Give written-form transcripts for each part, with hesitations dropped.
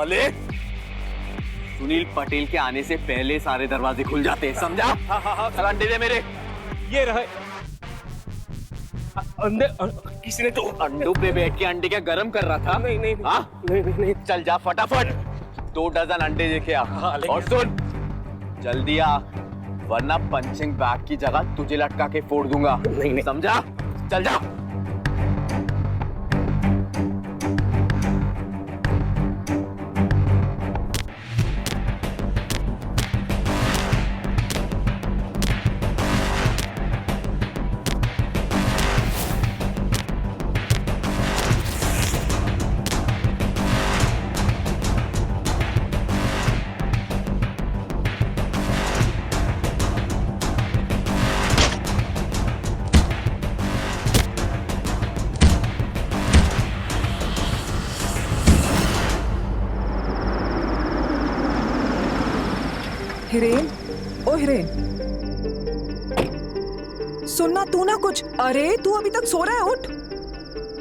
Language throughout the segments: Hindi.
साले, सुनील पटेल के आने से पहले सारे दरवाजे खुल जाते हैं, समझा? हाँ, अंडे दे मेरे। ये रहे अंडे। किसने तो अंडों पे बैठ के अंडे क्या गरम कर रहा था? नहीं। हाँ? नहीं। चल जा फटाफट 2 डजन अंडे लेके आ। और सुन, जल्दी आ, वरना पंचिंग बैग की जगह तुझे लटका के फोड़ दूंगा। नहीं। समझा? चल जा। हिरेन, ओ हिरेन, सुनना तू ना कुछ। अरे तू अभी तक सो रहा है, उठ।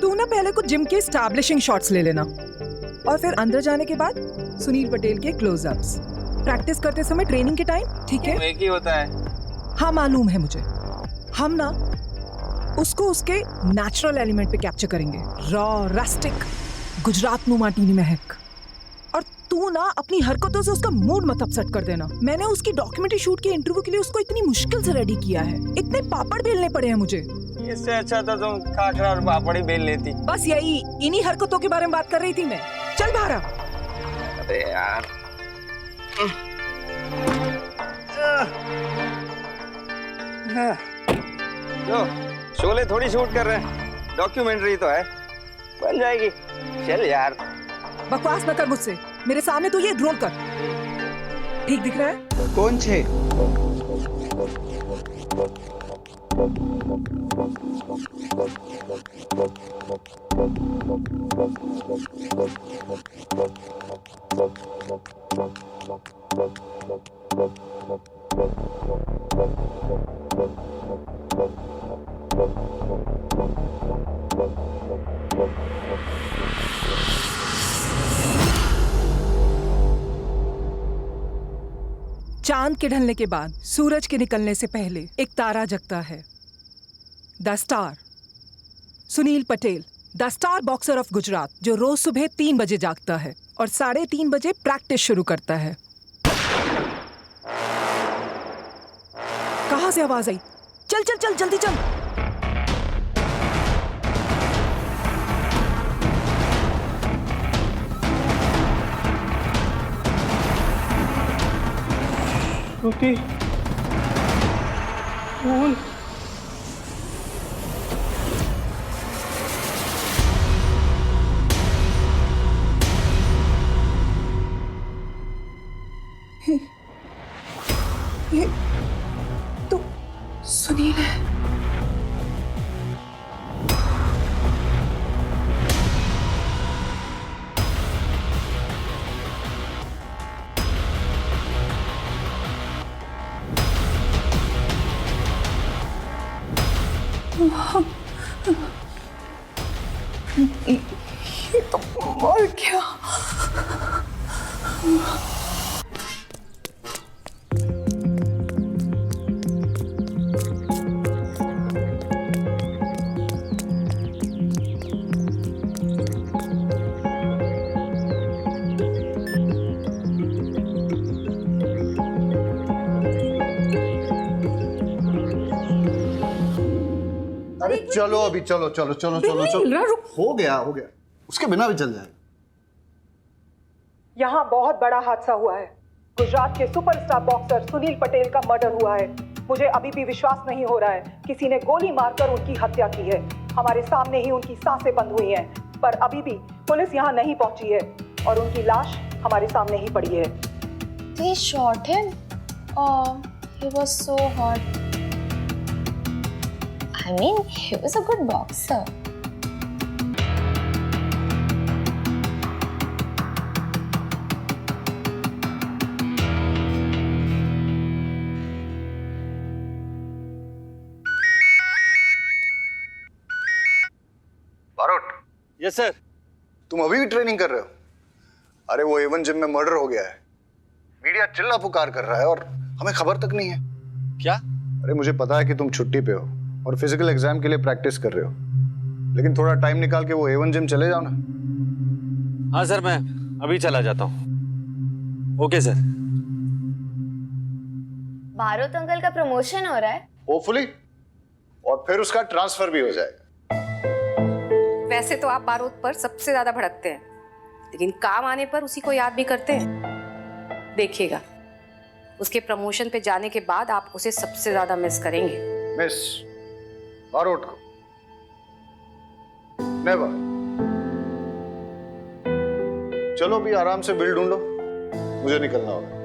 तू ना पहले कुछ जिम के एस्टैब्लिशिंग शॉट्स ले लेना और फिर अंदर जाने के बाद सुनील पटेल के क्लोजअप्स प्रैक्टिस करते समय ट्रेनिंग के टाइम, ठीक है? एक ही होता है। हाँ मालूम है मुझे। हम ना उसको उसके नेचुरल एलिमेंट पे कैप्चर करेंगे, रॉ, रस्टिक, गुजरात नुमाटी महक। और तू ना अपनी हरकतों से उसका मूड मत अपसेट कर देना। मैंने उसकी डॉक्यूमेंट्री शूट के इंटरव्यू के लिए उसको इतनी मुश्किल से रेडी किया है, इतने पापड़ बेलने पड़े हैं मुझे। इससे अच्छा तो तुम खाखरा और पापड़ ही बेल लेती। बस यही, इन्हीं हरकतों के बारे में बात कर रही थी मैं। चल बाहर आ। अरे यार, लो, शोले थोड़ी शूट कर रहे हैं, डॉक्यूमेंट्री तो है, बन जाएगी। चल यार। बकवास न कर मुझसे, मेरे सामने तो ये रोल कर। ठीक दिख रहा है? कौन छे? चांद के ढलने के बाद सूरज के निकलने से पहले एक तारा जगता है, the star. Sunil Patel, the star boxer of Gujarat, जो रोज सुबह 3 बजे जागता है और 3:30 बजे प्रैक्टिस शुरू करता है। कहां से आवाज आई? चल चल चल, जल्दी चल। श्रुति, कौन? ये तो सुनील है। ये तो मर गया। अरे चलो अभी, चलो चलो चलो चलो चलो, हो गया उसके बिना भी चल जाएगा। यहाँ बहुत बड़ा हादसा हुआ है। गुजरात के सुपरस्टार बॉक्सर सुनील पटेल का मर्डर हुआ है। मुझे अभी भी विश्वास नहीं हो रहा है, किसी ने गोली मारकर उनकी हत्या की है। हमारे सामने ही उनकी सांसें बंद हुई हैं, पर अभी भी पुलिस यहाँ नहीं पहुंची है और उनकी लाश हमारे सामने ही पड़ी है। They shot him? Oh, he was so hot. I mean, he was a good boxer. Barot, yes sir. तुम अभी भी ट्रेनिंग कर रहे हो? अरे वो एवन जिम में मर्डर हो गया है, मीडिया चिल्ला पुकार कर रहा है और हमें खबर तक नहीं है। क्या? अरे मुझे पता है कि तुम छुट्टी पे हो और फिजिकल एग्जाम के लिए प्रैक्टिस कर रहे हो, लेकिन थोड़ा टाइम निकाल के वो एवन जिम चले जाओ ना। हाँ सर, मैं अभी चला जाता हूँ। Okay sir. भारोत अंकल का प्रमोशन हो रहा है। होपफुली, और फिर उसका ट्रांसफर भी हो जाएगा। वैसे तो आप बारूद पर सबसे ज्यादा भड़कते हैं, लेकिन काम आने पर उसी को याद भी करते हैं। देखिएगा, उसके प्रमोशन पे जाने के बाद आप उसे सबसे ज्यादा मिस करेंगे। मिस बारोट को नेवर। चलो भी आराम से बिल ढूंढो, मुझे निकलना होगा।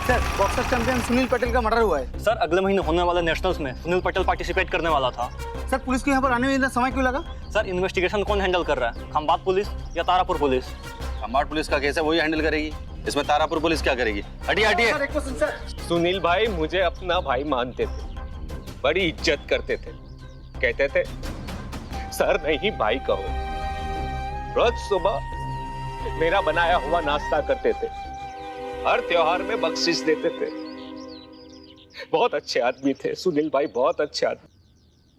Sir, boxer champion Sunil Patel का मर्डर हुआ है। सर, अगले महीने होने वाले नेशनल्स में सुनील पटेल पार्टिसिपेट करने वाला था। सर, पुलिस को यहाँ पर आने में इतना समय क्यों लगा? सर, इन्वेस्टिगेशन कौन हैंडल कर रहा है? खंबात पुलिस या तारापुर पुलिस? खंबाट पुलिस का केस है, वही हैंडल करेगी। इसमें तारापुर पुलिस क्या करेगी? हटिए हटिए। सर, एक क्वेश्चन सर। सुनील भाई मुझे अपना भाई मानते थे, बड़ी इज्जत करते थे, कहते थे सर नहीं भाई कहो। रोज सुबह मेरा बनाया हुआ नाश्ता करते थे, हर त्योहार में बख्शिश देते थे। बहुत अच्छे आदमी थे सुनील भाई, बहुत अच्छे आदमी।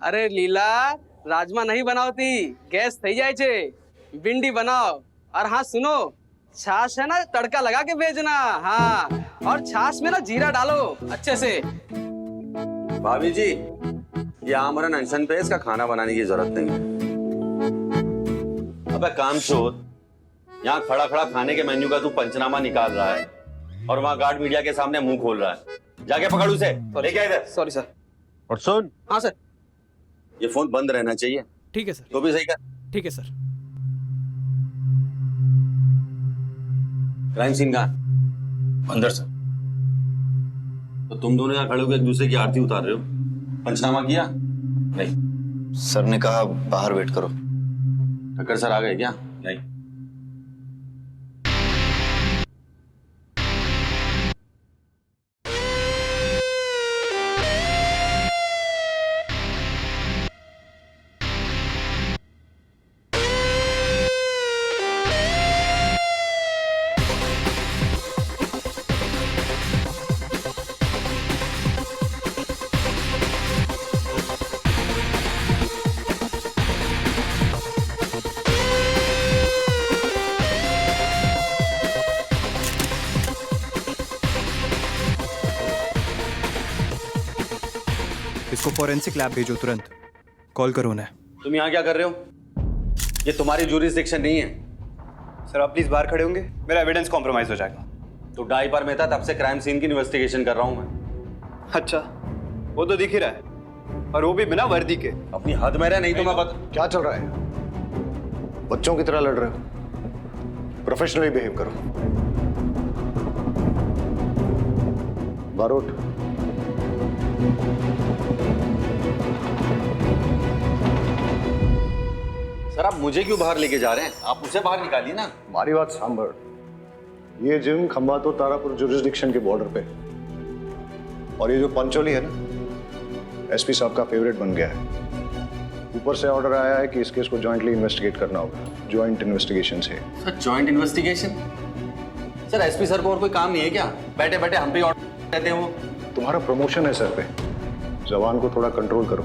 अरे लीला, राजमा नहीं बनावती, गैस थई जाए छे, भिंडी बनाओ। और हाँ सुनो, छाछ है ना, तड़का लगा के भेजना। हाँ, और छाछ में ना जीरा डालो अच्छे से। भाभी जी, ये आमरन अनशन पे, इसका खाना बनाने की जरूरत नहीं है। अबे कामचोद, यहाँ खड़ा खड़ा खाने के मेन्यू का तू पंचनामा निकाल रहा है और वहाँ गार्ड मीडिया के सामने मुंह खोल रहा है। जाके पकड़ उसे, लेके आ इधर। Sorry sir. और सुन, हाँ सर। ये फोन बंद रहना चाहिए। ठीक है सर। तो भी सही कर। ठीक है सर। क्राइम सीन कहाँ? अंदर सर। तो तुम दोनों यहाँ खड़े होकर एक दूसरे की आरती उतार रहे हो, पंचनामा किया? नहीं। सर ने कहा बाहर वेट करो। ठक्कर सर आ गए क्या? नहीं। इसको फॉरेंसिक लैब भेजो तुरंत। कॉल करो उन्हें। तुम यहाँ क्या कर रहे हो? ये तुम्हारी ज्यूरिसडिक्शन नहीं है। सर, आप प्लीज बाहर खड़े होंगे, मेरा एविडेंस कॉम्प्रोमाइज हो जाएगा। तो डाई पर में था, तब से क्राइम सीन की इन्वेस्टिगेशन कर रहा हूँ मैं। अच्छा, वो तो दिख ही रहा है, और वो भी बिना वर्दी के। अपनी हद में रहे, नहीं तो मैं क्या चल रहा है? बच्चों की तरह लड़ रहे हो? प्रोफेशनली बिहेव करो। बारोट, सर आप मुझे क्यों बाहर लेके जा रहे हैं? आप उसे बाहर निकालिए ना। हमारी बात सांभर। ये जिम खंबातो तारापुर जुरिस्डिक्शन के बॉर्डर पे, और ये जो पंचोली है ना, एसपी साहब का फेवरेट बन गया है। ऊपर से ऑर्डर आया है कि इस केस को जॉइंटली इन्वेस्टिगेट करना होगा। जॉइंट इन्वेस्टिगेशन से। Sir joint investigation? Sir SP sir को और कोई काम नहीं है क्या? बैठे बैठे हम पे ऑर्डर देते हैं वो। तुम्हारा प्रमोशन है सर पे, जबान को थोड़ा कंट्रोल करो।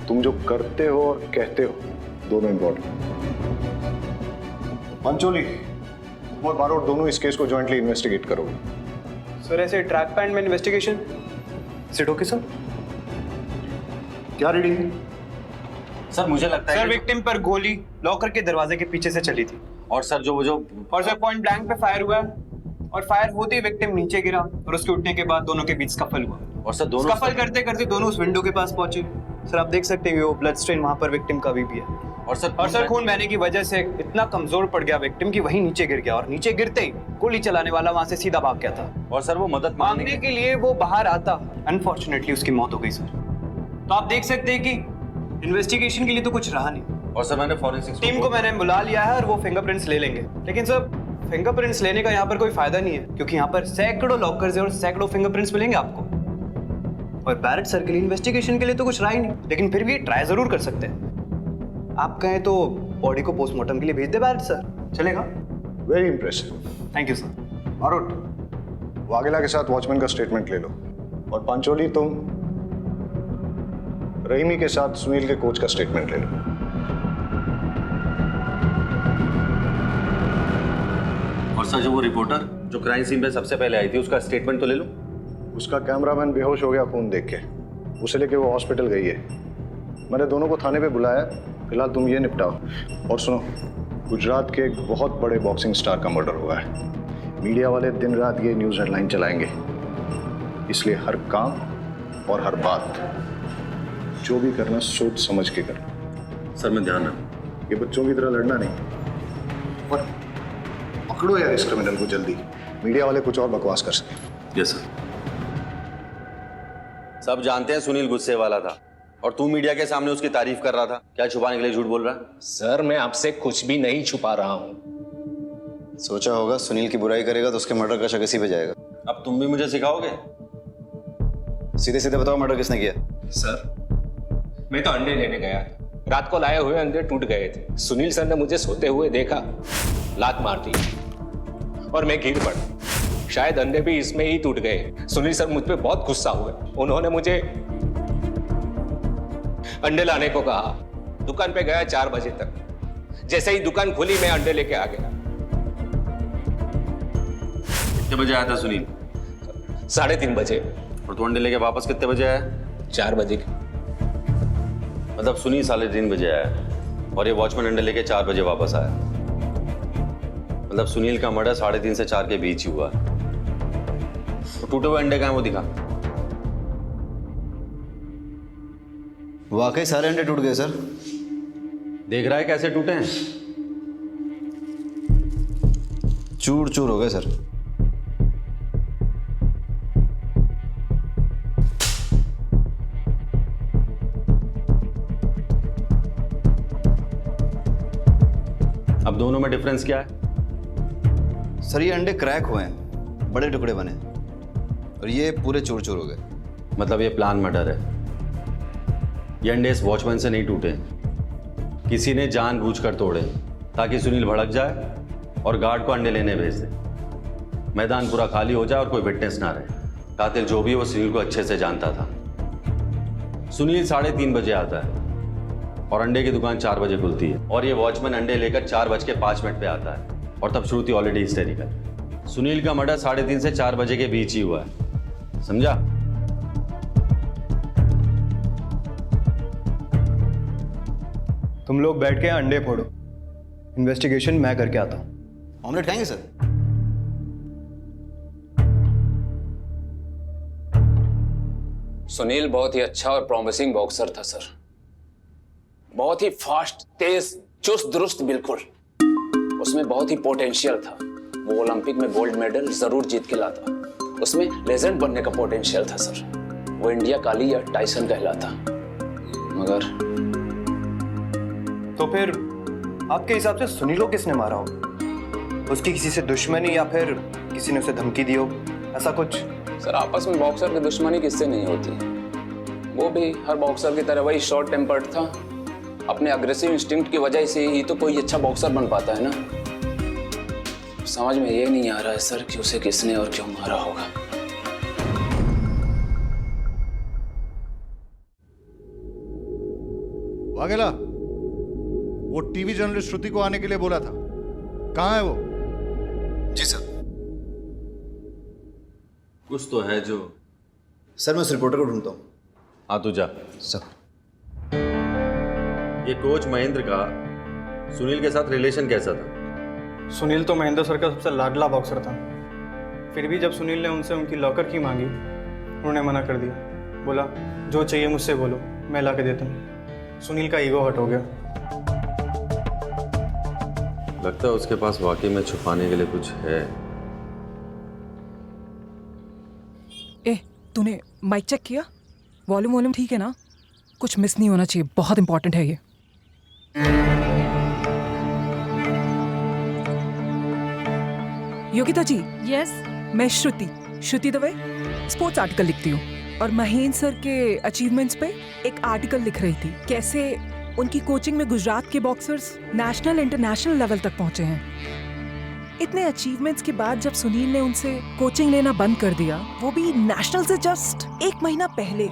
तुम जो करते हो और कहते हो दोनों इम्पोर्टेंट। पंचोली, तुम और बारोट दोनों इस केस को जॉइंटली इन्वेस्टिगेट करोगे। सर ऐसे ट्रैक पैंट में इन्वेस्टिगेशन सिट ओके सर? क्या रीडिंग? सर मुझे लगता है सर विक्टिम पर गोली लॉकर के दरवाजे के पीछे से चली थी, और सर जो और सर पॉइंट ब्लैंक पे फायर हुआ, और फायर होते ही विक्टिम नीचे गिरा, और उसके उठने के बाद दोनों के बीच स्कफल हुआ। और सर दोनों स्कफल करते करते दोनों उस विंडो के पास पहुंचे। सर आप देख सकते हैं वो ब्लड स्ट्रेन वहां पर विक्टिम का भी है। और सर खून बहने की वजह से इतना कमजोर पड़ गया विक्टिम कि वहीं नीचे गिर गया, और नीचे गिरते ही गोली चलाने वाला वहां से सीधा भाग गया था। और सर वो मदद मांगने के लिए वो बाहर आता, अनफॉर्चुनेटली उसकी मौत हो गई सर। तो आप देख सकते हैं कि इन्वेस्टिगेशन के लिए तो कुछ रहा नहीं। और सर मैंने फॉरेंसिक टीम को मैंने बुला लिया है और वो फिंगरप्रिंट्स ले लेंगे, लेकिन सर फिंगरप्रिंट्स लेने का यहाँ पर कोई फायदा नहीं है, क्योंकि यहाँ पर सैकड़ों लॉकर्स हैं और सैकड़ों फिंगरप्रिंट्स मिलेंगे आपको। और बैरेट सर के लिए इन्वेस्टिगेशन के लिए तो कुछ रहा ही नहीं, लेकिन फिर भी ट्राई जरूर कर सकते हैं। आप कहें तो बॉडी को पोस्टमार्टम के लिए भेज दे बैरेट सर, चलेगा? Very impressive. Thank you sir. मारुट, वाघेला के साथ वॉचमैन का स्टेटमेंट ले लो, और पंचोली तुम रहीमी के साथ सुनील के कोच का स्टेटमेंट ले लो। और सर, जो वो रिपोर्टर जो क्राइम सीन पे सबसे पहले आई थी, उसका स्टेटमेंट तो ले लो। उसका कैमरामैन बेहोश हो गया खून देख के, उसे लेके वो हॉस्पिटल गई है। मैंने दोनों को थाने पे बुलाया, फिलहाल तुम ये निपटाओ। और सुनो, गुजरात के एक बहुत बड़े बॉक्सिंग स्टार का मर्डर हुआ है। मीडिया वाले दिन रात ये न्यूज़ हेडलाइन चलाएंगे, इसलिए हर काम और हर बात जो भी करना सोच समझ के करना। सर, मैं ध्यान रखूं। ये बच्चों की तरह लड़ना नहीं। और पकड़ो यार इस क्रिमिनल को जल्दी, मीडिया वाले कुछ और बकवास कर सके। Yes sir. सब जानते हैं सुनील गुस्से वाला था, और तू मीडिया के सामने उसकी तारीफ कर रहा था। क्या छुपाने के लिए झूठ बोल रहा है? सर, मैं आपसे कुछ भी नहीं छुपा रहा हूं। सोचा होगा सुनील की बुराई करेगा तो उसके मर्डर का शक इसी पे जाएगा। अब तुम भी मुझे सिखाओगे? सीधे सीधे बताओ, मर्डर किसने किया? सर, मैं तो अंडे लेने गया था। रात को लाए हुए अंडे टूट गए थे। सुनील सर ने मुझे सोते हुए देखा, लात मार दी और मैं गिर पड़ा। शायद अंडे भी इसमें ही टूट गए। सुनील सर मुझ पे बहुत गुस्सा हुए। उन्होंने मुझे अंडे लाने को कहा। दुकान पे गया 4 बजे तक। जैसे ही दुकान खुली, मैं अंडे लेके आ गया। कितने बजे आया था सुनील? 3:30 बजे। और तू अंडे लेके वापस कितने बजे आया? 4 बजे। मतलब सुनील 3:30 बजे आया और ये वॉचमैन अंडे लेके 4 बजे वापस आया। मतलब सुनील का मर्डर 3:30 से 4 के बीच ही हुआ। तो टूटे हुए अंडे कहाँ, वो दिखा। वाकई सारे अंडे टूट गए सर। देख रहा है कैसे टूटे हैं? चूर चूर हो गए सर। अब दोनों में डिफरेंस क्या है? सर, ये अंडे क्रैक हुए हैं, बड़े टुकड़े बने, और ये पूरे चूर चूर हो गए। मतलब ये प्लान मर्डर है। ये अंडे इस वॉचमैन से नहीं टूटे, किसी ने जानबूझकर तोड़े ताकि सुनील भड़क जाए और गार्ड को अंडे लेने भेज दे। मैदान पूरा खाली हो जाए और कोई विटनेस ना रहे। कातिल जो भी है वो सुनील को अच्छे से जानता था। सुनील 3:30 बजे आता है और अंडे की दुकान 4 बजे खुलती है, और ये वॉचमैन अंडे लेकर 4:05 पे आता है, और तब श्रुति ऑलरेडी हिस्टेरिकल। सुनील का मर्डर 3:30 से 4 बजे के बीच ही हुआ है, समझा? तुम लोग बैठ के अंडे फोड़ो, इन्वेस्टिगेशन मैं करके आता हूँ। ऑमलेट खाएंगे सर? सुनील बहुत ही अच्छा और प्रॉमिसिंग बॉक्सर था सर। बहुत ही फास्ट, तेज, चुस्त दुरुस्त, बिल्कुल। उसमें बहुत ही पोटेंशियल था। वो ओलंपिक में गोल्ड मेडल जरूर जीत के लाता। उसमें लेजेंड बनने का पोटेंशियल था सर। वो इंडिया काली या टाइसन कहलाता। मगर तो फिर आपके हिसाब से सुनील को किसने मारा हो? उसकी किसी से दुश्मनी या फिर किसी ने उसे धमकी दी हो, ऐसा कुछ? सर, आपस में बॉक्सर की दुश्मनी किससे नहीं होती। वो भी हर बॉक्सर की तरह वही शॉर्ट टेम्पर्ड था। अपने अग्रेसिव इंस्टिंक्ट की वजह से ही तो कोई अच्छा बॉक्सर बन पाता है ना। समझ में ये नहीं आ रहा है सर कि उसे किसने और क्यों मारा होगा। वाघेला, वो टीवी जर्नलिस्ट श्रुति को आने के लिए बोला था, कहाँ है वो? जी सर। कुछ तो है जो। सर, मैं उस रिपोर्टर को ढूंढता हूँ। हाँ, तू जा। सर, ये कोच महेंद्र का सुनील के साथ रिलेशन कैसा था? सुनील तो महेंद्र सर का सबसे लाडला बॉक्सर था। फिर भी जब सुनील ने उनसे उनकी लॉकर की मांगी, उन्होंने मना कर दिया। बोला, जो चाहिए मुझसे बोलो, मैं ला के देता हूँ। सुनील का ईगो हर्ट हो गया। लगता है उसके पास वाकई में छुपाने के लिए कुछ है। तूने माइक चेक किया? वॉल्यूम ठीक है ना? कुछ मिस नहीं होना चाहिए, बहुत इंपॉर्टेंट है ये। योगिता जी। यस। मैं श्रुति दवे, स्पोर्ट्स आर्टिकल लिखती हूँ। और महेंद्र सर के अचीवमेंट्स पे एक आर्टिकल लिख रही थी, कैसे उनकी कोचिंग में गुजरात के बॉक्सर्स नेशनल इंटरनेशनल लेवल तक पहुंचे हैं। इतने अचीवमेंट्स के बाद जब सुनील ने उनसे कोचिंग लेना बंद कर दिया, वो भी नेशनल से जस्ट 1 महीना पहले,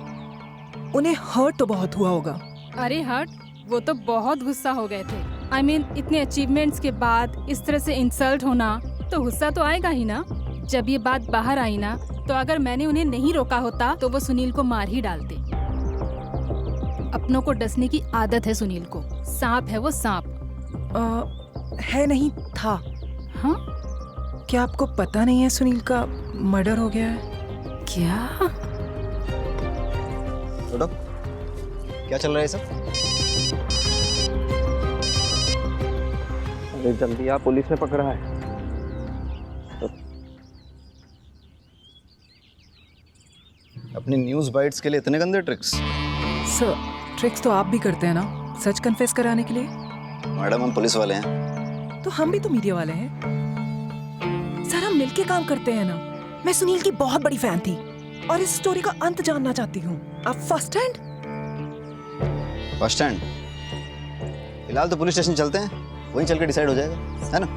उन्हें हर्ट तो बहुत हुआ होगा। अरे हर्ट, वो तो बहुत गुस्सा हो गए थे। I mean, इतने अचीवमेंट्स के बाद इस तरह से इंसल्ट होना तो गुस्सा तो आएगा ही ना। जब ये बात बाहर आई ना, तो अगर मैंने उन्हें नहीं रोका होता तो वो सुनील को मार ही डालते। अपनों को डसने की आदत है सुनील को, सांप है वो सांप। है नहीं था। हाँ, क्या आपको पता नहीं है सुनील का मर्डर हो गया है? क्या? छोड़ो, क्या चल रहा है सब? अरे जल्दी आप, पुलिस ने पकड़ा है। अपनी न्यूज़ बाइट्स के लिए इतने गंदे ट्रिक्स? सर, ट्रिक्स तो आप भी करते हैं ना, सच कन्फेस कराने के लिए। मैडम, हम पुलिस वाले हैं। तो हम भी तो मीडिया वाले हैं सर, हम मिलके काम करते हैं ना। मैं सुनील की बहुत बड़ी फैन थी और इस स्टोरी का अंत जानना चाहती हूँ। आप फर्स्ट हैंड? First hand? फिलहाल तो पुलिस स्टेशन चलते हैं, वहीं चल के डिसाइड हो जाएगा, है ना?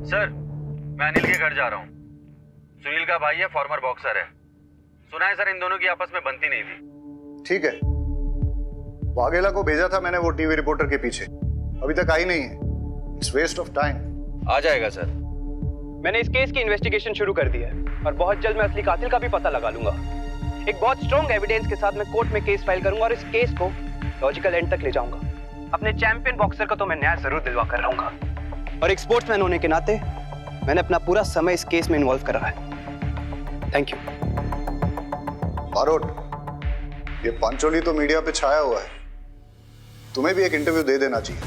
सर, मैं अनिल के घर जा रहा हूँ। सुनील का भाई है, फॉर्मर बॉक्सर है। सुना है सर इन दोनों की आपस में बनती नहीं थी। ठीक है, वाघेला को भेजा था मैंने वो टीवी रिपोर्टर के पीछे, अभी तक आई नहीं है। It's waste of time. आ जाएगा सर। मैंने इस केस की इन्वेस्टिगेशन शुरू कर दी है और बहुत जल्द मैं असली कातिल का भी पता लगा लूंगा। एक बहुत स्ट्रॉन्ग एविडेंस के साथ मैं कोर्ट में केस फाइल करूंगा और इस केस को लॉजिकल एंड तक ले जाऊंगा। अपने चैंपियन बॉक्सर को तो मैं न्याय जरूर दिलवा कर रहूंगा और एक स्पोर्ट्समैन होने के नाते मैंने अपना पूरा समय इस केस में इन्वॉल्व करा है। Thank you. बारोट, ये पांचोली तो मीडिया पे छाया हुआ है, तुम्हें भी एक इंटरव्यू दे देना चाहिए।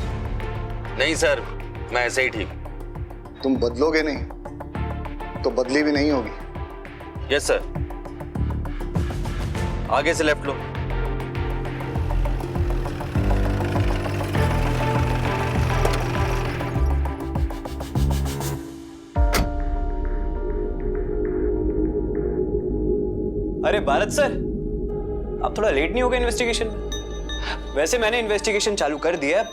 नहीं सर, मैं ऐसे ही ठीक। तुम बदलोगे नहीं तो बदली भी नहीं होगी। Yes sir. आगे से लेफ्ट लो। अरे भारत सर, आप थोड़ा लेट नहीं हो गए इन्वेस्टिगेशन में? वैसे मैंने इन्वेस्टिगेशन चालू कर दिया है,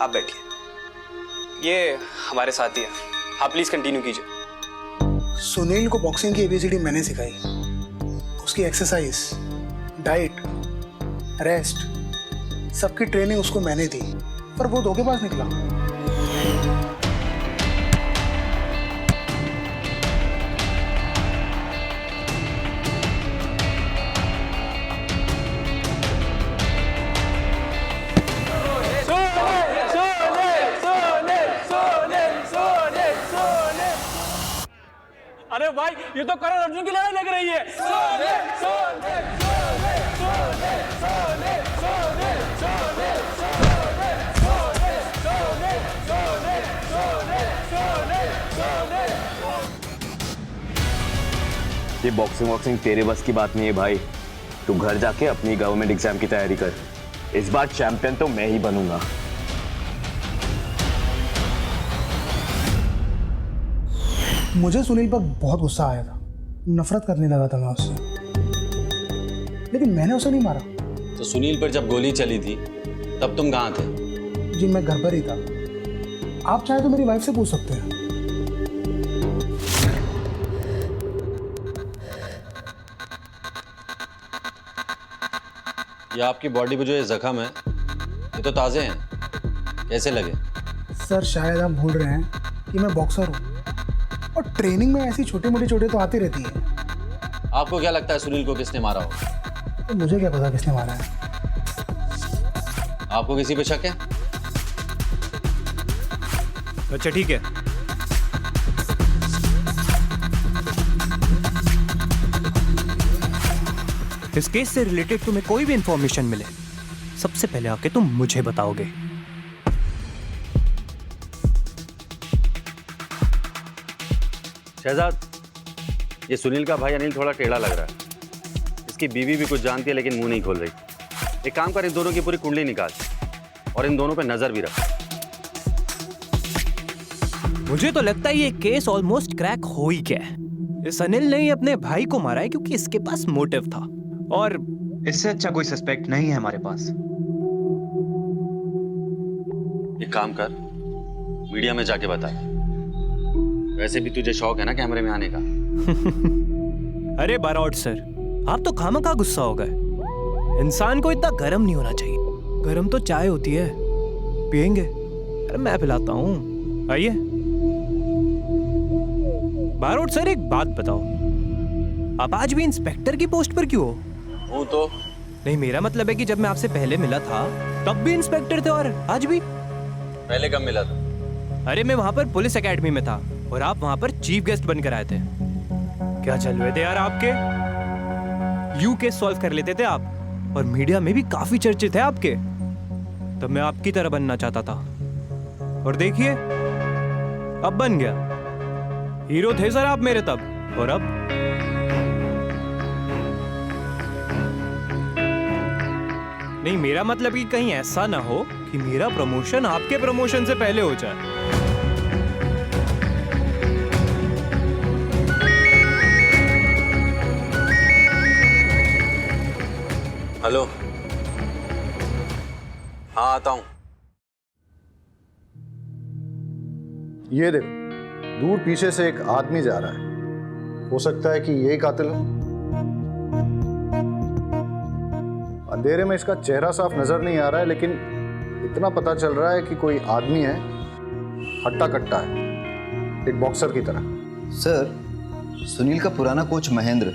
आप बैठिए। ये हमारे साथी है, आप प्लीज कंटिन्यू कीजिए। सुनील को बॉक्सिंग की एबीसीडी मैंने सिखाई, उसकी एक्सरसाइज, डाइट, रेस्ट, सबकी ट्रेनिंग उसको मैंने दी, पर वो धोखेबाज निकला। अरे भाई, ये तो करण अर्जुन की लड़ाई लग रही है। सोने, सोने, सोने, सोने, सोने, सोने, सोने, सोने, सोने, सोने, सोने, सोने, सोने, सोने। ये बॉक्सिंग तेरे बस की बात नहीं है भाई। तू घर जाके अपनी गवर्नमेंट एग्जाम की तैयारी कर। इस बार चैंपियन तो मैं ही बनूंगा। मुझे सुनील पर बहुत गुस्सा आया था, नफरत करने लगा था मैं उससे, लेकिन मैंने उसे नहीं मारा। तो सुनील पर जब गोली चली थी तब तुम कहाँ थे? जी मैं घर पर ही था। आप चाहे तो मेरी वाइफ से पूछ सकते हैं। ये आपकी बॉडी पे जो ये जख्म है, ये तो ताज़े हैं, कैसे लगे? सर, शायद आप भूल रहे हैं कि मैं बॉक्सर हूँ और ट्रेनिंग में ऐसी छोटी मोटी चोटें तो आती रहती हैं। आपको क्या लगता है सुनील को किसने मारा होगा? तो मुझे क्या पता किसने मारा है। आपको किसी पे शक है? अच्छा ठीक है, इस केस से रिलेटेड तुम्हें कोई भी इंफॉर्मेशन मिले, सबसे पहले आके तुम मुझे बताओगे। शहजाद, ये सुनील का भाई अनिल थोड़ा टेढ़ा लग रहा है। इसकी बीवी भी कुछ जानती है लेकिन मुंह नहीं खोल रही। एक काम कर, इन दोनों की पूरी कुंडली निकाल और इन दोनों पे नजर भी रख। मुझे तो लगता है ये केस ऑलमोस्ट क्रैक हो ही गया है। इस अनिल ने ही अपने भाई को मारा है क्योंकि इसके पास मोटिव था, और इससे अच्छा कोई सस्पेक्ट नहीं है हमारे पास। एक काम कर, मीडिया में जाके बता। वैसे भी तुझे शौक है ना कैमरे में आने का। अरे बारोट सर, आप तो खामखा गुस्सा हो गए। इंसान को इतना गर्म नहीं होना चाहिए। गर्म तो चाय होती है, पियेंगे? अरे मैं पिलाता हूँ, आइए। बारोट सर एक बात बताओ, आप आज भी इंस्पेक्टर की पोस्ट पर क्यों हो? हूँ तो नहीं, मेरा मतलब है कि जब मैं आपसे पहले मिला था तब भी इंस्पेक्टर थे और आज भी। पहले कब मिला था? अरे मैं वहां पर पुलिस एकेडमी में था और आप वहां पर चीफ गेस्ट बनकर आए थे। क्या चल रहे थे यार आपके? यू केस सॉल्व कर लेते थे आप, और मीडिया में भी काफी चर्चित है आपके। तब मैं आपकी तरह बनना चाहता था, और देखिए अब बन गया। हीरो थे सर आप मेरे तब, और अब नहीं। मेरा मतलब कि कहीं ऐसा ना हो कि मेरा प्रमोशन आपके प्रमोशन से पहले हो जाए। हेलो, हाँ आता हूं। ये देखो, दूर पीछे से एक आदमी जा रहा है। हो सकता है कि यही कातिल हो। अंधेरे में इसका चेहरा साफ नजर नहीं आ रहा है, लेकिन इतना पता चल रहा है कि कोई आदमी है, हट्टा कट्टा है, एक बॉक्सर की तरह। सर, सुनील का पुराना कोच महेंद्र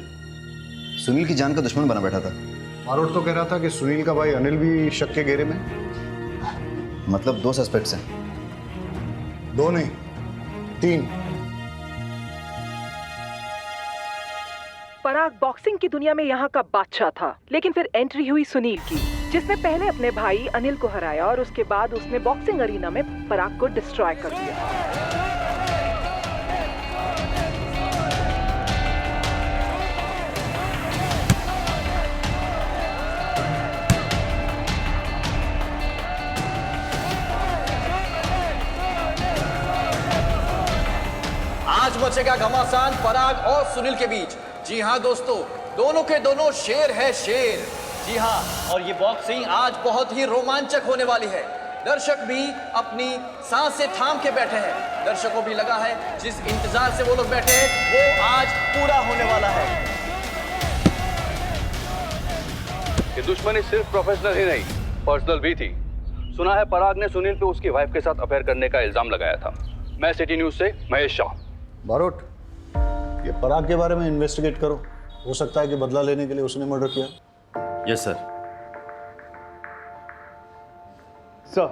सुनील की जान का दुश्मन बना बैठा था। बारोट तो कह रहा था कि सुनील का भाई अनिल भी शक के घेरे में। मतलब 2 सस्पेक्ट्स हैं? 2 नहीं, 3। पराग बॉक्सिंग की दुनिया में यहाँ का बादशाह था, लेकिन फिर एंट्री हुई सुनील की, जिसने पहले अपने भाई अनिल को हराया और उसके बाद उसने बॉक्सिंग अरीना में पराग को डिस्ट्रॉय कर दिया। आज मचेगा घमासान पराग और सुनील के बीच। जी हाँ दोस्तों, दोनों के दोनों शेर है शेर। जी हाँ, और ये बॉक्सिंग आज बहुत ही रोमांचक होने वाली है। दर्शक भी अपनी सांसें थाम के बैठे हैं। दर्शकों भी लगा है जिस इंतजार से वो लोग बैठे हैं वो आज पूरा होने वाला है। ये दुश्मनी सिर्फ प्रोफेशनल ही नहीं, पर्सनल भी थी। सुना है पराग ने सुनील पे उसकी वाइफ के साथ अफेयर करने का इल्जाम लगाया था। मैं सिटी न्यूज से महेश शाह। बारोट, ये पराग के बारे में इन्वेस्टिगेट करो। हो सकता है कि बदला लेने के लिए उसने मर्डर किया। Yes sir. सर,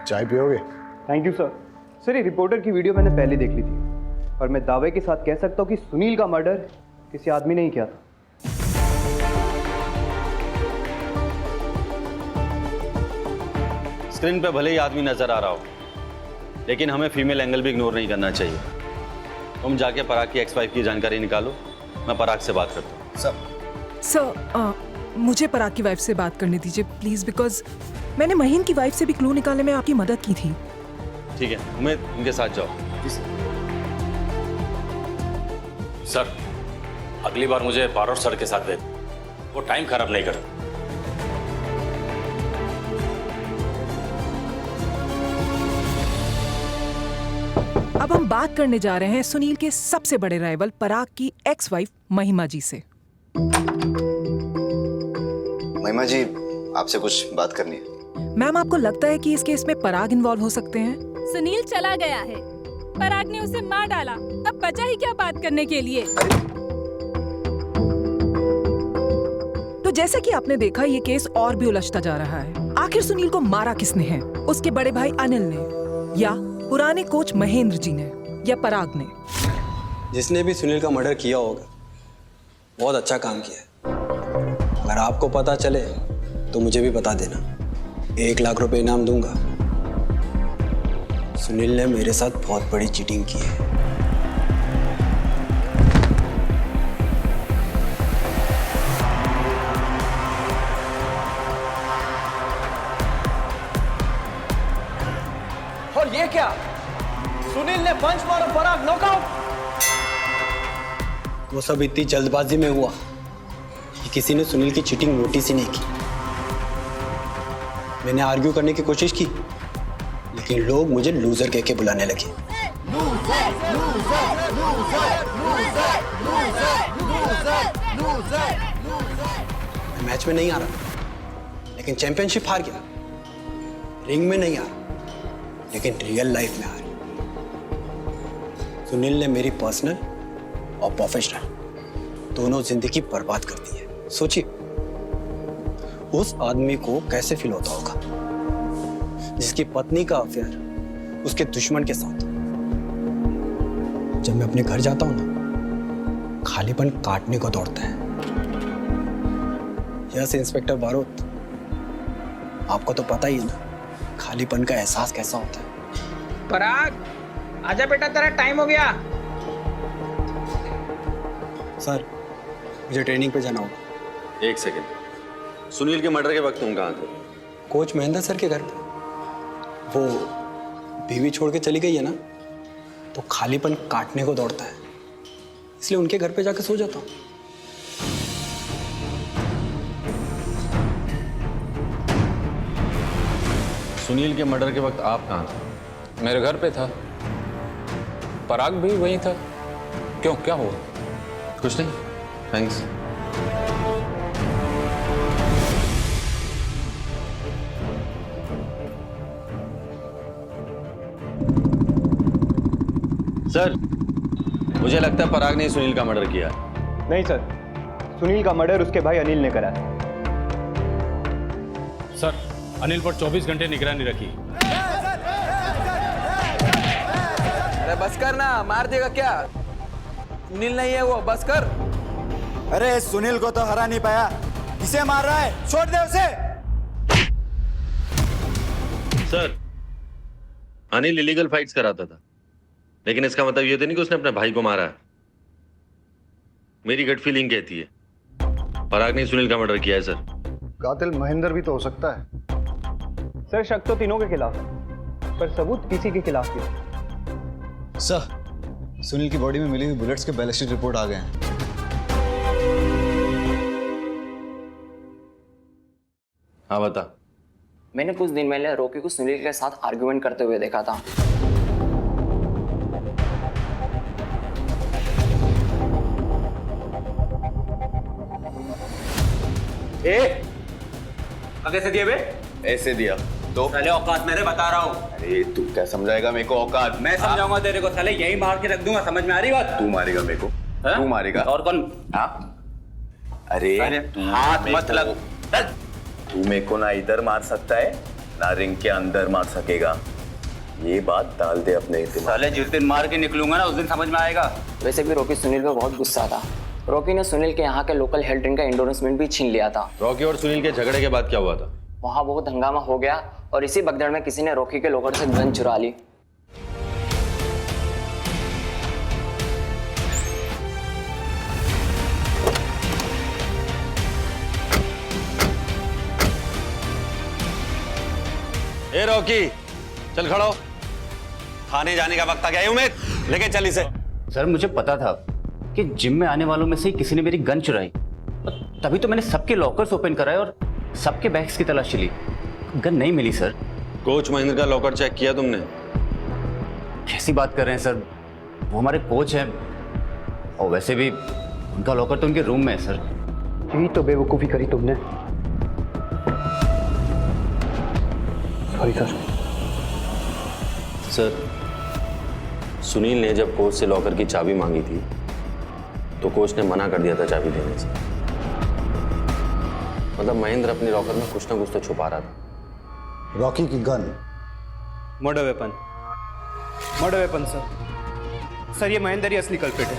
चाय पियोगे? Thank you sir. सर, ये रिपोर्टर की वीडियो मैंने पहले देख ली थी, और मैं दावे के साथ कह सकता हूँ कि सुनील का मर्डर किसी आदमी ने ही किया था। स्क्रीन पे भले ही आदमी नजर आ रहा हो, लेकिन हमें फीमेल एंगल भी इग्नोर नहीं करना चाहिए। तुम जाके पराग की एक्स वाइफ की जानकारी निकालो, मैं पराग से बात करता हूँ। सर, मुझे पराग की वाइफ से बात करने दीजिए प्लीज, बिकॉज मैंने महीन की वाइफ से भी क्लू निकालने में आपकी मदद की थी। ठीक है, उम्मीद उनके साथ जाओ। सर, अगली बार मुझे बारोट सर के साथ भेज, वो टाइम खराब नहीं करते। अब हम बात करने जा रहे हैं सुनील के सबसे बड़े राइवल पराग की एक्स वाइफ महिमा जी से। महिमा जी, आपसे कुछ बात करनी है। मैम, आपको लगता है कि इस केस में पराग इन्वॉल्व हो सकते हैं? सुनील चला गया है, पराग ने उसे मार डाला, अब बचा ही क्या बात करने के लिए। तो जैसा कि आपने देखा, ये केस और भी उलझता जा रहा है। आखिर सुनील को मारा किसने है? उसके बड़े भाई अनिल ने, या पुराने कोच महेंद्र जी ने, या पराग ने? जिसने भी सुनील का मर्डर किया होगा बहुत अच्छा काम किया है। अगर आपको पता चले तो मुझे भी बता देना, 1 लाख रुपए इनाम दूंगा। सुनील ने मेरे साथ बहुत बड़ी चीटिंग की है। ये क्या? सुनील ने पंच मारा, पराग नॉकआउट। वो सब इतनी जल्दबाजी में हुआ कि किसी ने सुनील की चीटिंग नोटिस ही नहीं की। मैंने आर्ग्यू करने की कोशिश की, लेकिन लोग मुझे लूजर कह के बुलाने लगे। मैं मैच में नहीं आ रहा, लेकिन चैंपियनशिप हार गया। रिंग में नहीं आ रहा, लेकिन रियल लाइफ में आ रहा। सुनील ने मेरी पर्सनल और प्रोफेशनल दोनों जिंदगी बर्बाद कर दी है। सोचिए उस आदमी को कैसे फील होता होगा जिसकी पत्नी का अफेयर उसके दुश्मन के साथ। जब मैं अपने घर जाता हूं ना, खालीपन काटने को दौड़ता है। यस इंस्पेक्टर बारोत, आपको तो पता ही है ना खालीपन का एहसास कैसा होता है। पराग, आजा बेटा, तेरा टाइम हो गया। सर, मुझे ट्रेनिंग पे जाना होगा। एक सेकेंड, सुनील के मर्डर के वक्त तुम कहाँ थे? कोच महेंद्र सर के घर पे। वो बीवी छोड़ के चली गई है ना, तो खालीपन काटने को दौड़ता है, इसलिए उनके घर पे जाकर सो जाता हूँ। सुनील के मर्डर के वक्त आप कहाँ थे? मेरे घर पे था। पराग भी वहीं था। क्यों, क्या हुआ? कुछ नहीं, थैंक्स। सर, मुझे लगता है पराग ने सुनील का मर्डर किया। नहीं सर, सुनील का मर्डर उसके भाई अनिल ने करा है। सर, अनिल पर 24 घंटे निगरानी रखी। अरे बस कर ना, मार देगा क्या? सुनील नहीं है वो, बस कर। अरे सुनील को तो हरा नहीं पाया, इसे मार रहा है, छोड़ दे उसे। सर, अनिल इलीगल फाइट्स कराता था, लेकिन इसका मतलब ये तो नहीं कि उसने अपने भाई को मारा है। मेरी गट फीलिंग कहती है पराग ने सुनील का मर्डर किया है। सर, कातिल महेंद्र भी तो हो सकता है। सर, शक तो तीनों के खिलाफ है, पर सबूत किसी के खिलाफ भी है। सर, सुनील की बॉडी में मिली हुई बुलेट्स के बैलिस्टिक रिपोर्ट आ गए हैं। हाँ बता। मैंने कुछ दिन पहले रॉकी को सुनील के साथ आर्गुमेंट करते हुए देखा था। कैसे दिया बे? ऐसे दिया तो साले औकात मेरे बता रहा हूँ। अरे तू क्या समझाएगा मेरे को औकात? मैं समझाऊंगा तेरे को, साले यही मार के रख दूंगा, समझ में आ रही बात? तू मारेगा मेरे को? तू मारेगा? और कौन? हाँ? अरे हाथ मत लग। तू मेरे को ना इधर मार सकता है ना रिंग के अंदर मार सकेगा। ये बात डाल दे अपने दिमाग। साले जिस दिन मार के निकलूंगा ना, उस दिन समझ में आएगा। वैसे भी रॉकी सुनील पे बहुत गुस्सा था। रॉकी ने सुनील के यहाँ के लोकल हेल्थ ड्रिंक का एंडोर्समेंट भी छीन लिया था। रॉकी और सुनील के झगड़े के बाद क्या हुआ था? वहाँ बहुत हंगामा हो गया और इसी भगदड़ में किसी ने रॉकी के लॉकर से गन चुरा ली। ए रॉकी, चल खड़ो, थाने जाने का वक्त आ गया है। उमेद, लेके चल इसे। सर, मुझे पता था कि जिम में आने वालों में से किसी ने मेरी गन चुराई, तभी तो मैंने सबके लॉकर्स ओपन कराए और सबके बैग्स की तलाशी ली। गन नहीं मिली सर। कोच महेंद्र का लॉकर चेक किया तुमने? कैसी बात कर रहे हैं सर, वो हमारे कोच हैं, और वैसे भी उनका लॉकर तो उनके रूम में है सर। यही तो बेवकूफ़ी करी तुमने। Sorry sir. सर, सुनील ने जब कोच से लॉकर की चाबी मांगी थी तो कोच ने मना कर दिया था चाबी देने से। मतलब महेंद्र अपने लॉकर में कुछ ना कुछ तो छुपा रहा था। रॉकी की gun murder weapon. Murder weapon sir. Sir, ये महेंद्र ही असली कल्प्रिट है।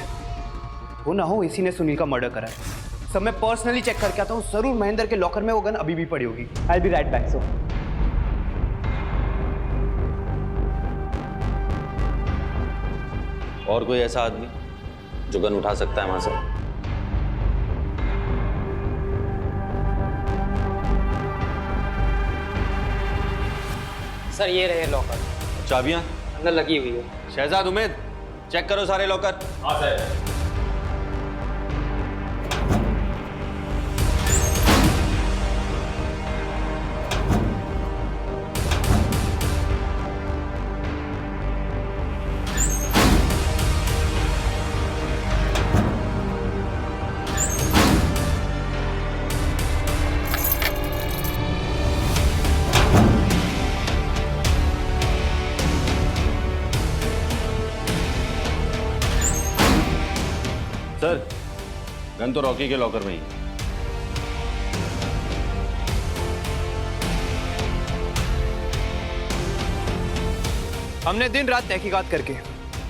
वो ना हो इसी ने सुनील का मर्डर करा है। सब मैं पर्सनली चेक करके आता हूँ, जरूर महेंद्र के लॉकर में वो गन अभी भी पड़ी होगी। आई बी राइट बैक सर। और कोई ऐसा आदमी जो गन उठा सकता है वहां से? सर, ये रहे लॉकर। चाबियां अंदर लगी हुई है। शहजाद उमेद, चेक करो सारे लॉकर। हाँ सर। सर, गन तो रॉकी के लॉकर में ही है। हमने दिन रात तहकीकात करके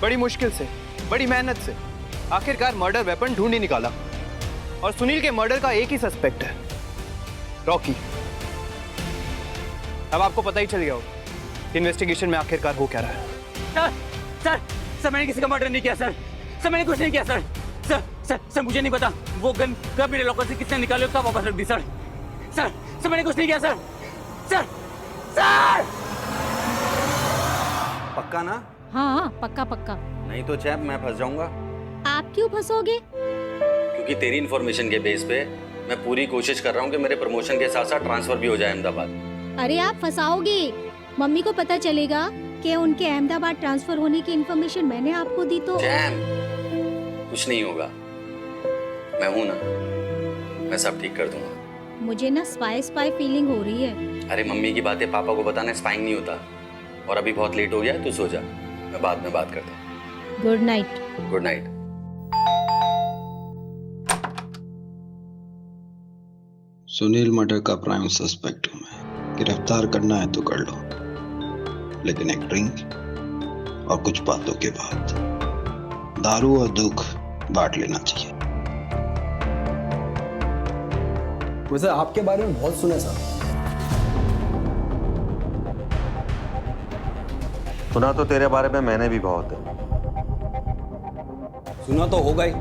बड़ी मुश्किल से, बड़ी मेहनत से आखिरकार मर्डर वेपन ढूंढ ही निकाला और सुनील के मर्डर का एक ही सस्पेक्ट है, रॉकी। अब आपको पता ही चल गया होगा कि इन्वेस्टिगेशन में आखिरकार हो क्या रहा है। सर मैंने किसी का मर्डर नहीं किया सर। मैंने कुछ नहीं किया सर। सर मुझे नहीं पता वो गन कब मेरे लॉकर से किसने निकाली और कब वापस रख दी सर। मैंने कुछ नहीं किया सर। पक्का ना? हाँ पक्का पक्का। नहीं तो चैप मैं फंस जाऊंगा। आप क्यों फंसोगे? क्योंकि तेरी इन्फॉर्मेशन के बेस पे मैं पूरी कोशिश कर रहा हूँ कि मेरे प्रमोशन के साथ साथ ट्रांसफर भी हो जाए अहमदाबाद। अरे आप फंसाओगे, मम्मी को पता चलेगा कि उनके अहमदाबाद ट्रांसफर होने की इन्फॉर्मेशन मैंने आपको दी तो। जैम, कुछ नहीं होगा, मैं हूं ना, मैं सब ठीक कर दूंगा। मुझे ना स्पाई फीलिंग हो रही है। अरे मम्मी की बातें पापा को बताना स्पाइंग नहीं होता। और अभी बहुत लेट हो गया है, तू सो जा, मैं बाद में बात करता हूँ। Good night. Good night. Sunil murder का प्राइम सस्पेक्ट हूं मैं। गिरफ्तार करना है तो कर लो, लेकिन एक ड्रिंक और कुछ बातों के बाद दारू और दुख बांट लेना चाहिए। वैसे आपके बारे में बहुत सुना सर। सुना तो तेरे बारे में मैंने भी बहुत है। सुना तो होगा ही।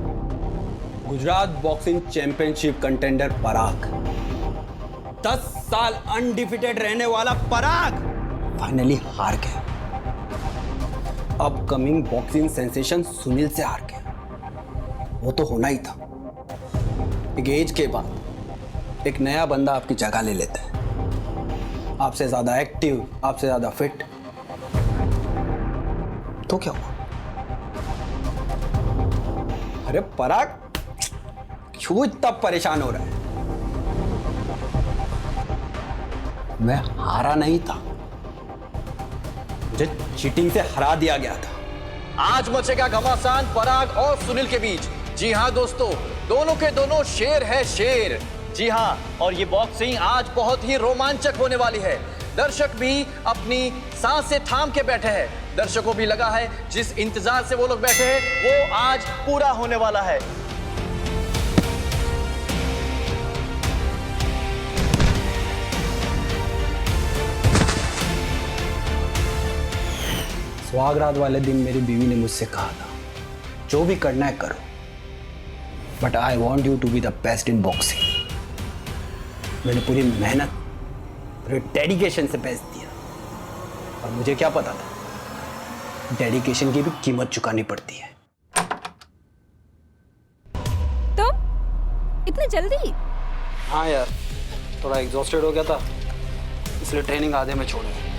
गुजरात बॉक्सिंग चैंपियनशिप कंटेंडर पराग, 10 साल अनडिफिटेड रहने वाला पराग फाइनली हार गया। अपकमिंग बॉक्सिंग सेंसेशन सुनील से हार गया। वो तो होना ही था। एक एज के बाद एक नया बंदा आपकी जगह ले लेता है, आपसे ज्यादा एक्टिव, आपसे ज्यादा फिट। तो क्या हुआ? अरे पराग क्यों इतना परेशान हो रहा है? मैं हारा नहीं था, मुझे चीटिंग से हरा दिया गया था। आज मचेगा घमासान पराग और सुनील के बीच। जी हां दोस्तों, दोनों के दोनों शेर है शेर। जी हां, और ये बॉक्सिंग आज बहुत ही रोमांचक होने वाली है। दर्शक भी अपनी सांसें थाम के बैठे हैं। दर्शकों भी लगा है जिस इंतजार से वो लोग बैठे हैं वो आज पूरा होने वाला है। सुहागरात वाले दिन मेरी बीवी ने मुझसे कहा था, जो भी करना है करो, but I want you to be the best in boxing. मैंने पूरी मेहनत, पूरे डेडिकेशन से बेस्ट दिया, और मुझे क्या पता था डेडिकेशन की भी कीमत चुकानी पड़ती है। तो इतनी जल्दी? हाँ यार, थोड़ा एग्जॉस्टेड हो गया था, इसलिए ट्रेनिंग आधे में छोड़ दी।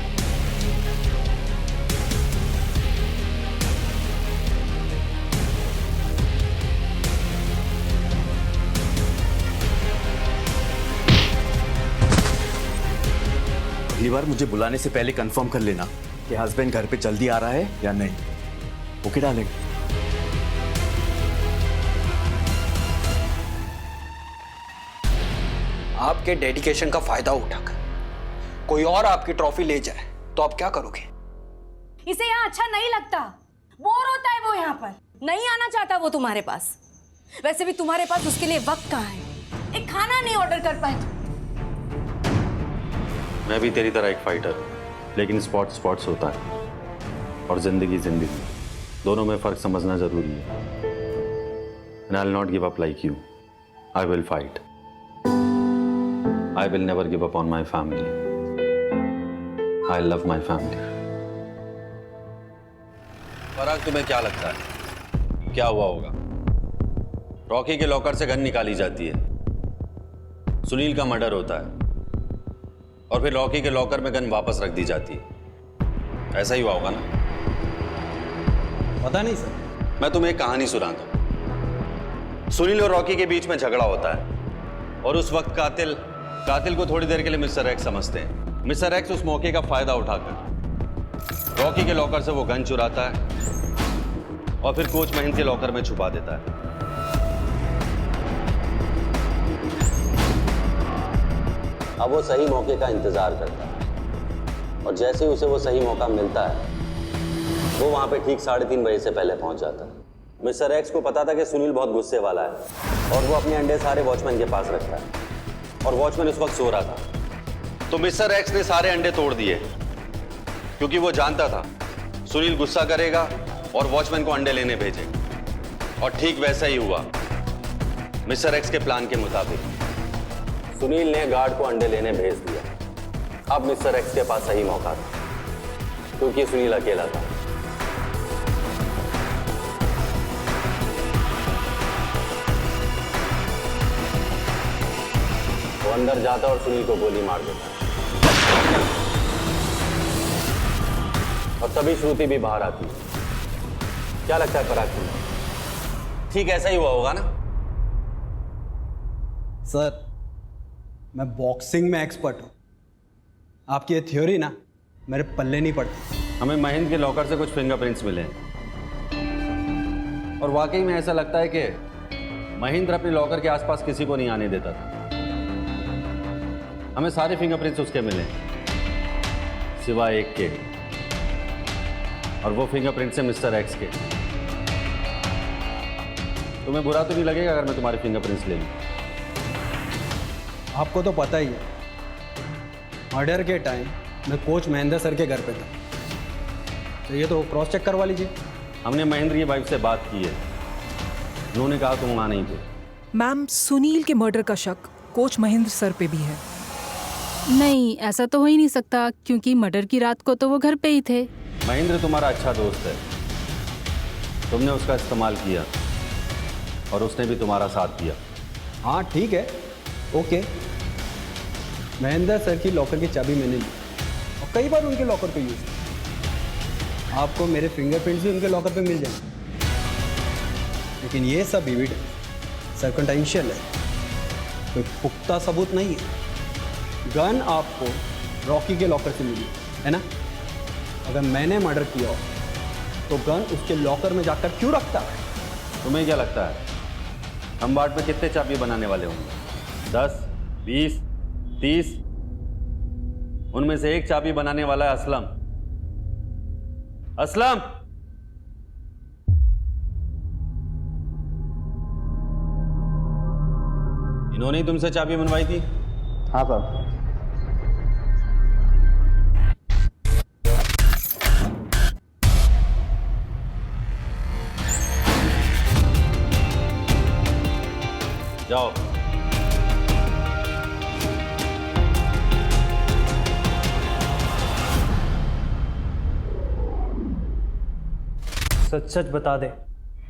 अगली बार मुझे बुलाने से पहले कंफर्म कर लेना कि हस्बैंड घर पे जल्दी आ रहा है या नहीं। Okay darling? आपके डेडिकेशन का फायदा उठाकर कोई और आपकी ट्रॉफी ले जाए तो आप क्या करोगे? इसे यहाँ अच्छा नहीं लगता, बोर होता है वो यहाँ पर, नहीं आना चाहता वो तुम्हारे पास। वैसे भी तुम्हारे पास उसके लिए वक्त कहाँ है, एक खाना नहीं ऑर्डर कर पाए तो। मैं भी तेरी तरह एक फाइटर हूँ, लेकिन स्पोर्ट्स होता है और जिंदगी दोनों में फर्क समझना जरूरी है। And I'll not give up like you. I will fight. I will never give up on my family. I love my family. पराग, तुम्हें क्या लगता है क्या हुआ होगा? रॉकी के लॉकर से गन निकाली जाती है, सुनील का मर्डर होता है और फिर रॉकी के लॉकर में गन वापस रख दी जाती है। ऐसा ही हुआ होगा ना? पता नहीं सर। मैं तुम्हें एक कहानी सुनाता हूं। सुनील और रॉकी के बीच में झगड़ा होता है और उस वक्त कातिल को थोड़ी देर के लिए मिस्टर एक्स समझते हैं। मिस्टर एक्स उस मौके का फायदा उठाकर रॉकी के लॉकर से वो गन चुराता है और फिर कोच महेंद्र के लॉकर में छुपा देता है। अब वो सही मौके का इंतजार करता है और जैसे ही उसे वो सही मौका मिलता है वो वहां पे ठीक 3:30 बजे से पहले पहुंच जाता है। मिस्टर एक्स को पता था कि सुनील बहुत गुस्से वाला है और वो अपने अंडे सारे वॉचमैन के पास रखता है और वॉचमैन उस वक्त सो रहा था। तो मिस्टर एक्स ने सारे अंडे तोड़ दिए क्योंकि वो जानता था सुनील गुस्सा करेगा और वॉचमैन को अंडे लेने भेजेगा। और ठीक वैसा ही हुआ। मिस्टर एक्स के प्लान के मुताबिक सुनील ने गार्ड को अंडे लेने भेज दिया। अब मिस्टर एक्स के पास सही मौका था क्योंकि सुनील अकेला था। वो अंदर जाता और सुनील को गोली मार देता और तभी श्रुति भी बाहर आती है। क्या लगता है पराग तुम्हें? ठीक ऐसा ही हुआ होगा ना? सर, मैं बॉक्सिंग में एक्सपर्ट हूं। आपकी ये थ्योरी ना मेरे पल्ले नहीं पड़ती। हमें महेंद्र के लॉकर से कुछ फिंगरप्रिंट्स मिले और वाकई में ऐसा लगता है कि महेंद्र अपने लॉकर के आसपास किसी को नहीं आने देता था। हमें सारे फिंगरप्रिंट्स उसके मिले सिवाय एक के, और वो फिंगरप्रिंट्स है मिस्टर एक्स के। तुम्हें बुरा तो नहीं लगेगा अगर मैं तुम्हारे फिंगरप्रिंट्स ले लूं? आपको तो पता ही है, मर्डर के टाइम मैं कोच महेंद्र सर के घर पे था, तो ये तो क्रॉस चेक करवा लीजिए। हमने महेंद्र की वाइफ से बात की है, उन्होंने कहा तुम वहां नहीं थे। मैम, सुनील के मर्डर का शक कोच महेंद्र सर पे भी है। नहीं, ऐसा तो हो ही नहीं सकता क्योंकि मर्डर की रात को तो वो घर पे ही थे। महेंद्र तुम्हारा अच्छा दोस्त है, तुमने उसका इस्तेमाल किया और उसने भी तुम्हारा साथ दिया। हाँ ठीक है, ओके। महेंद्र सर की लॉकर की चाबी मैंने ली और कई बार उनके लॉकर पे यूज किया। आपको मेरे फिंगरप्रिंट्स भी उनके लॉकर पे मिल जाएंगे, लेकिन ये सब एविडेंस सर्कमस्टेंशियल है, कोई पुख्ता सबूत नहीं है। गन आपको रॉकी के लॉकर से मिली है ना? अगर मैंने मर्डर किया हो तो गन उसके लॉकर में जाकर क्यों रखता है? तुम्हें क्या लगता है हम बाट में कितने चाबी बनाने वाले होंगे? 10, 20, 30? उनमें से एक चाबी बनाने वाला है असलम। असलम, इन्होंने ही तुमसे चाबी बनवाई थी? हाँ सर। जाओ। सच सच बता दे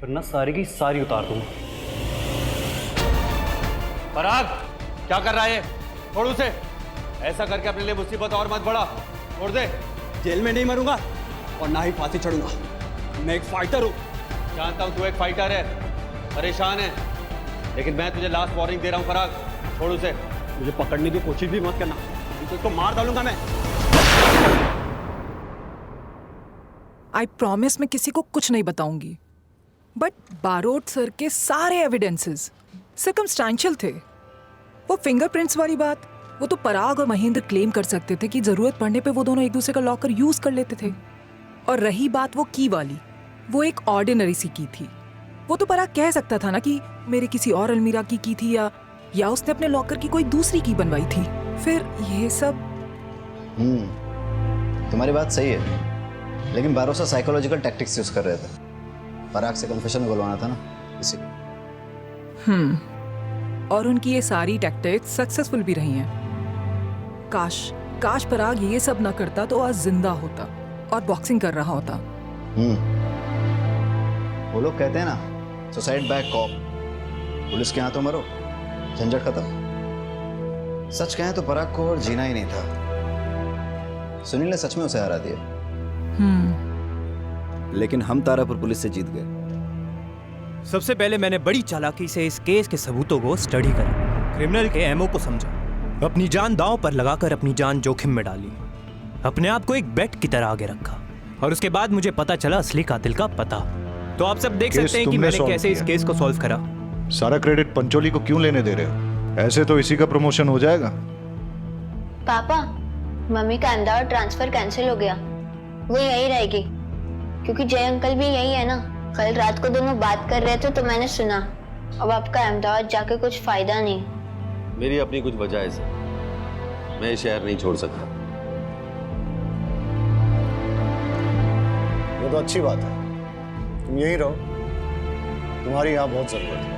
वरना सारी की सारी उतार दूंगा। पराग, क्या कर रहा है? छोड़ उसे। ऐसा करके अपने लिए मुसीबत और मत बढ़ा। छोड़ दे। जेल में नहीं मरूंगा और ना ही फांसी चढ़ूंगा। मैं एक फाइटर हूं। जानता हूं तू एक फाइटर है, परेशान है, लेकिन मैं तुझे लास्ट वार्निंग दे रहा हूं पराग, छोड़ उसे। मुझे पकड़ने की कोशिश भी मत करना, तो इसको मार डालूंगा मैं। आई प्रॉमिस मैं किसी को कुछ नहीं बताऊंगी, बट बारोट सर के सारे एविडेंसेस सर्कमस्टेंशियल थे। वो फिंगरप्रिंट्स वाली बात, वो तो पराग और महेंद्र क्लेम कर सकते थे कि जरूरत पड़ने पे वो दोनों एक दूसरे का लॉकर यूज कर लेते थे। और रही बात वो की वाली, वो एक ऑर्डिनरी सी की थी। वो तो पराग कह सकता था ना कि मेरे किसी और अलमीरा की थी या उसने अपने लॉकर की कोई दूसरी की बनवाई थी। फिर ये सब तुम्हारी बात सही है, लेकिन भरोसा साइकोलॉजिकल टैक्टिक्स यूज कर रहे थे। पराग से कन्फेशन में बुलवाना था ना, इसी। और उनकी ये सारी टैक्टिक्स सक्सेसफुल भी रही हैं। काश पराग ये सब ना करता तो आज जिंदा होता और बॉक्सिंग कर रहा होता। वो लोग कहते हैं ना, सुसाइड बाय कॉप। पुलिस के हाथों मरो, झंझट खत्म। सच कहें तो पराग को और जीना ही नहीं था। सुनील ने सच में उसे हरा दिया। लेकिन हम तारापुर पुलिस से जीत गए। सबसे पहले मैंने बड़ी चालाकी से इस केस के सबूतों को स्टडी करा, क्रिमिनल के एमओ को समझा, अपनी जान दांव पर लगाकर अपनी जान जोखिम में डाली, अपने आप को एक बेट की तरह आगे रखा, और उसके बाद मुझे पता चला असली कातिल का पता। तो आप सब देख सकते हैं कि मैंने कैसे इस केस को सॉल्व करा। सारा क्रेडिट पंचोली को क्यों लेने दे रहे हो? ऐसे तो इसी का प्रमोशन हो जाएगा। पापा, मम्मी का अहमदाबाद ट्रांसफर कैंसिल हो गया, वो यही रहेगी, क्योंकि जय अंकल भी यही है ना। कल रात को दोनों बात कर रहे थे तो मैंने सुना। अब आपका अहमदाबाद जाके कुछ फायदा नहीं। मेरी अपनी कुछ वजह है सर, मैं ये शहर नहीं छोड़ सकता। ये तो अच्छी बात है, तुम यहीं रहो, तुम्हारी यहाँ बहुत जरूरत है।